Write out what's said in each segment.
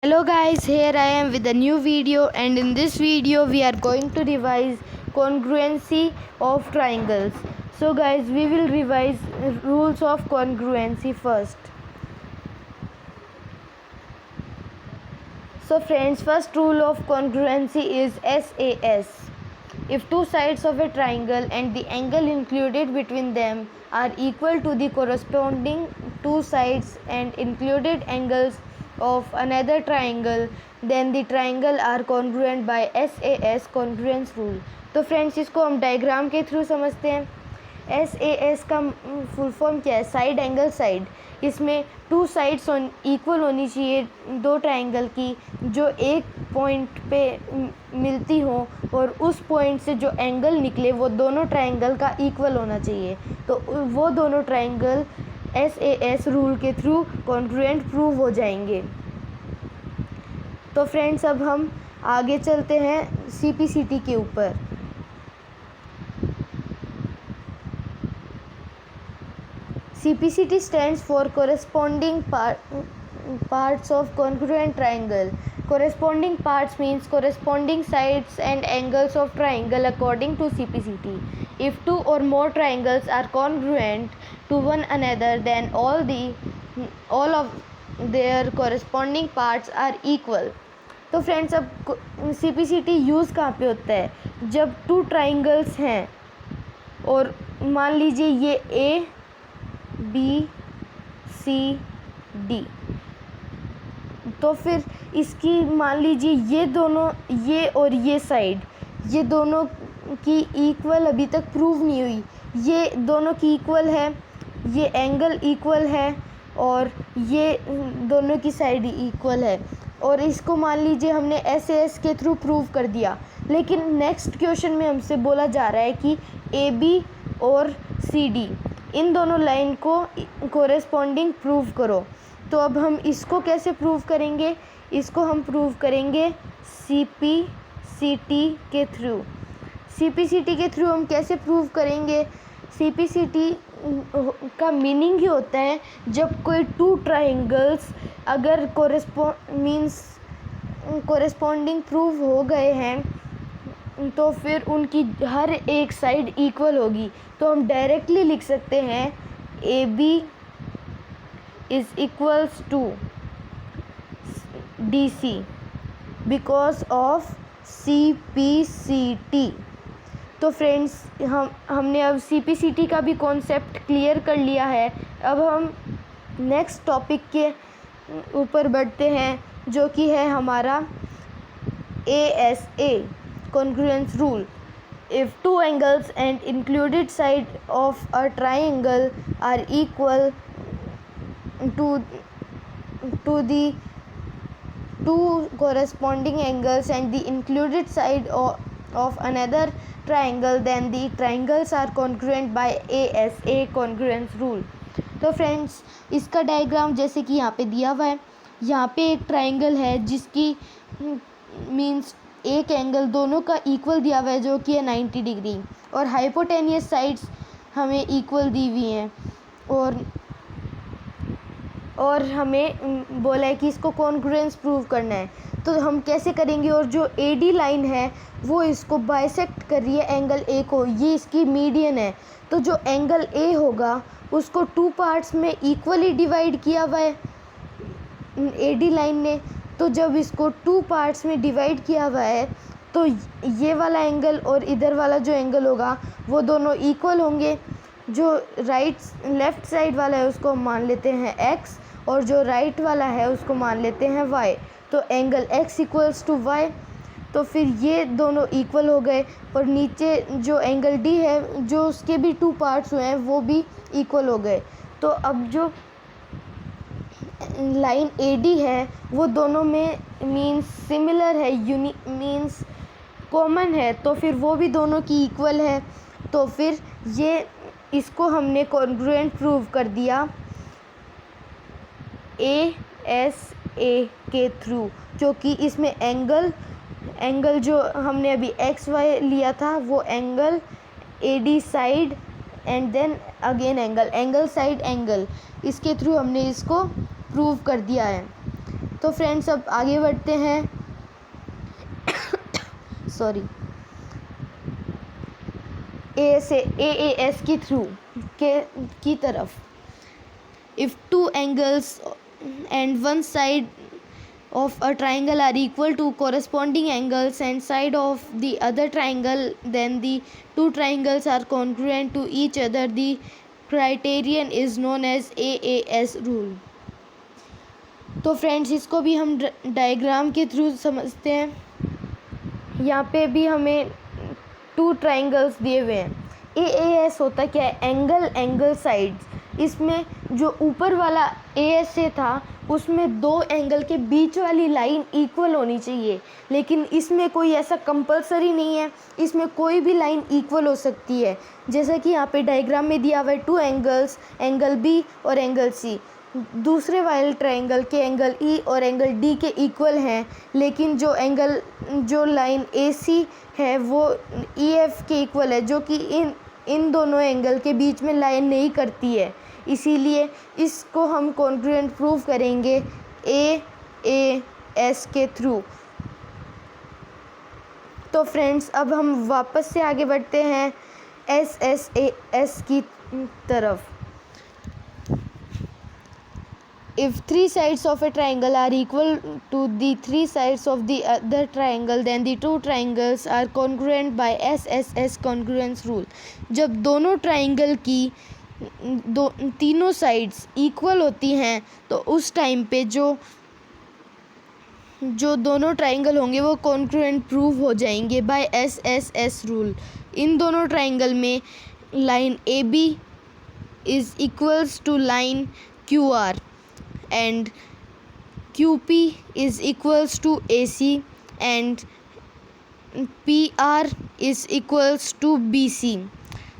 Hello guys, here I am with a new video, and in this video we are going to revise congruency of triangles. So guys, we will revise rules of congruency first. So friends, first rule of congruency is SAS. If two sides of a triangle and the angle included between them are equal to the corresponding two sides and included angles of another triangle, then the triangle are congruent by SAS congruence rule. तो friends, इसको हम diagram के through समझते हैं. SAS का full form क्या है? Side angle side. इसमें टू साइड्स इक्वल होनी चाहिए दो ट्राइंगल की, जो एक पॉइंट पे मिलती हो, और उस पॉइंट से जो एंगल निकले वो दोनों ट्राइंगल का इक्वल होना चाहिए. तो वो दोनों ट्राइंगल SAS रूल के थ्रू कॉन्ग्रुएंट प्रूव हो जाएंगे. तो फ्रेंड्स, अब हम आगे चलते हैं CPCT के ऊपर. CPCT stands for corresponding parts of congruent triangle. Corresponding parts means corresponding sides and angles of triangle according to CPCT. If two or more triangles are congruent to one another, then all of their corresponding parts are equal. तो friends, अब CPCT use कहाँ पे होता है? जब two triangles हैं और मान लीजिए ये A B C D, तो फिर इसकी मान लीजिए ये दोनों, ये और ये साइड, ये दोनों की इक्वल अभी तक प्रूव नहीं हुई. ये दोनों की इक्वल है, ये एंगल इक्वल है, और ये दोनों की साइड इक्वल है, और इसको मान लीजिए हमने SAS के थ्रू प्रूव कर दिया. लेकिन नेक्स्ट क्वेश्चन में हमसे बोला जा रहा है कि AB और CD इन दोनों लाइन को कोरेस्पॉन्डिंग प्रूव करो. तो अब हम इसको कैसे प्रूव करेंगे? इसको हम प्रूव करेंगे CPCT के थ्रू. CPCT के थ्रू हम कैसे प्रूव करेंगे? CPCT का मीनिंग ही होता है जब कोई टू ट्राइंगल्स अगर कोरेस्पॉन्डिंग प्रूव हो गए हैं, तो फिर उनकी हर एक साइड इक्वल होगी. तो हम डायरेक्टली लिख सकते हैं AB is equals to DC because of CPCT. तो फ्रेंड्स, हमने अब CPCT का भी कॉन्सेप्ट क्लियर कर लिया है. अब हम नेक्स्ट टॉपिक के ऊपर बढ़ते हैं, जो कि है हमारा ASA congruence rule. If two angles and included side of a triangle are equal to the two corresponding angles and the included side of another triangle, then the triangles are congruent by ASA congruence rule. तो friends, इसका diagram जैसे कि यहाँ पे दिया हुआ है. यहाँ पे एक ट्राइंगल है जिसकी मीन्स एक एंगल दोनों का इक्वल दिया हुआ है, जो कि है 90 डिग्री, और हाइपोटेनियस साइड्स हमें इक्वल दी हुई हैं, और हमें बोला है कि इसको कॉन्ग्रुएंस प्रूव करना है. तो हम कैसे करेंगे? और जो AD लाइन है वो इसको बाइसेक्ट कर रही है एंगल A को, ये इसकी मीडियन है. तो जो एंगल A होगा उसको टू पार्ट्स में इक्वली डिवाइड किया हुआ है AD लाइन ने. तो जब इसको टू पार्ट्स में डिवाइड किया हुआ है, तो ये वाला एंगल और इधर वाला जो एंगल होगा वो दोनों इक्वल होंगे. जो लेफ़्ट साइड वाला है उसको हम मान लेते हैं X, और जो राइट वाला है उसको मान लेते हैं Y. तो angle X equals to Y. तो फिर ये दोनों इक्वल हो गए, और नीचे जो एंगल D है, जो उसके भी टू पार्ट्स हुए हैं, वो भी इक्वल हो गए. तो अब जो लाइन AD है वो दोनों में मीन्स सिमिलर है, मीन्स कॉमन है, तो फिर वो भी दोनों की इक्वल है. तो फिर ये इसको हमने कॉन्ग्रुएंट प्रूव कर दिया ASA के थ्रू, क्योंकि इसमें एंगल जो हमने अभी XY लिया था वो angle AD side and then again angle side angle, इसके थ्रू हमने इसको प्रूव कर दिया है. तो फ्रेंड्स अब आगे बढ़ते हैं सॉरी AAS की थ्रू की तरफ। If two angles and one side of a triangle are equal to corresponding angles and side of the other triangle, then the two triangles are congruent to each other. The criterion is known as AAS rule. तो friends इसको भी हम diagram के through समझते हैं। यहाँ पे भी हमें 2 ट्राइंगल्स दिए हुए हैं। AAS होता क्या है? Angle sides. इसमें जो ऊपर वाला ASA था उसमें 2 एंगल के बीच वाली लाइन इक्वल होनी चाहिए, लेकिन इसमें कोई ऐसा कंपलसरी नहीं है, इसमें कोई भी लाइन इक्वल हो सकती है। जैसा कि यहाँ पे डायग्राम में दिया हुआ है 2 एंगल्स, एंगल B और एंगल C दूसरे वाले ट्राइंगल के एंगल E और एंगल D के इक्वल हैं, लेकिन जो लाइन AC है वो EF के इक्वल है, जो कि इन दोनों एंगल के बीच में लाइन नहीं करती है। इसीलिए इसको हम कॉन्ग्रुएंट प्रूव करेंगे AAS के थ्रू। तो फ्रेंड्स अब हम वापस से आगे बढ़ते हैं SSAS की तरफ। If 3 sides of a triangle are equal to the 3 sides of the other triangle, then the 2 triangles are congruent by SSS congruence rule. जब दोनों ट्राइंगल की तीनों साइड्स इक्वल होती हैं तो उस टाइम पे जो दोनों ट्राइंगल होंगे वो कॉन्ग्रुएंट प्रूव हो जाएंगे बाय SSS रूल। इन दोनों ट्राइंगल में line AB is equals to line QR and QP is equals to AC and PR is equals to BC।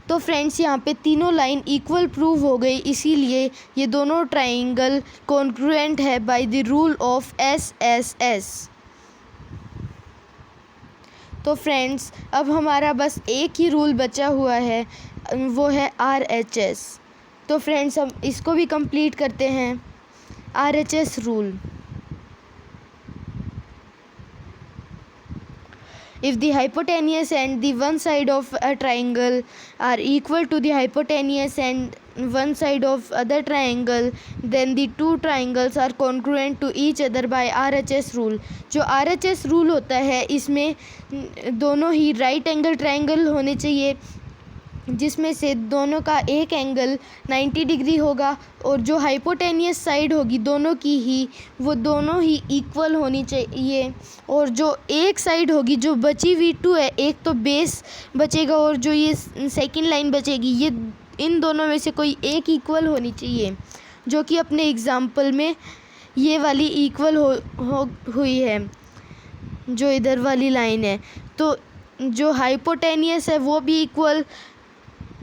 तो फ्रेंड्स यहाँ पे तीनों लाइन इक्वल प्रूव हो गई, इसीलिए ये दोनों ट्राइंगल कॉन्ग्रुएंट है by the rule of SSS। तो फ्रेंड्स अब हमारा बस एक ही रूल बचा हुआ है, वो है RHS। तो फ्रेंड्स हम इसको भी कंप्लीट करते हैं। RHS rule. If the hypotenuse and the one side of a triangle are equal to the hypotenuse and one side of other triangle, then the 2 triangles are congruent to each other by RHS rule। जो RHS rule होता है इसमें दोनों ही right angle triangle होने चाहिए, जिसमें से दोनों का एक एंगल 90 डिग्री होगा और जो हाइपोटेनियस साइड होगी दोनों की ही वो दोनों ही इक्वल होनी चाहिए, और जो एक साइड होगी जो बची हुई 2 है, एक तो बेस बचेगा और जो ये सेकंड लाइन बचेगी, ये इन दोनों में से कोई एक इक्वल होनी चाहिए, जो कि अपने एग्जाम्पल में ये वाली इक्वल हुई है, जो इधर वाली लाइन है। तो जो हाइपोटेनियस है वो भी इक्वल,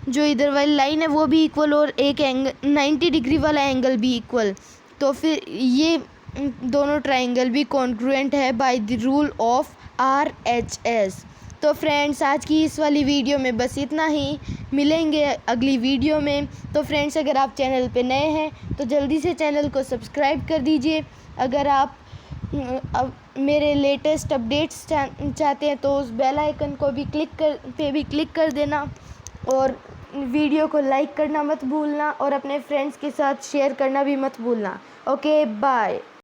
जो इधर वाली लाइन है वो भी इक्वल, और एक एंगल 90 डिग्री वाला एंगल भी इक्वल। तो फिर ये दोनों ट्राइंगल भी कॉन्ग्रुएंट है by the rule of RHS। तो फ्रेंड्स आज की इस वाली वीडियो में बस इतना ही, मिलेंगे अगली वीडियो में। तो फ्रेंड्स अगर आप चैनल पे नए हैं तो जल्दी से चैनल को सब्सक्राइब कर दीजिए। अगर आप अब मेरे लेटेस्ट अपडेट्स चाहते हैं तो उस बेल आइकन को भी क्लिक कर देना, और वीडियो को लाइक करना मत भूलना, और अपने फ्रेंड्स के साथ शेयर करना भी मत भूलना। Okay bye.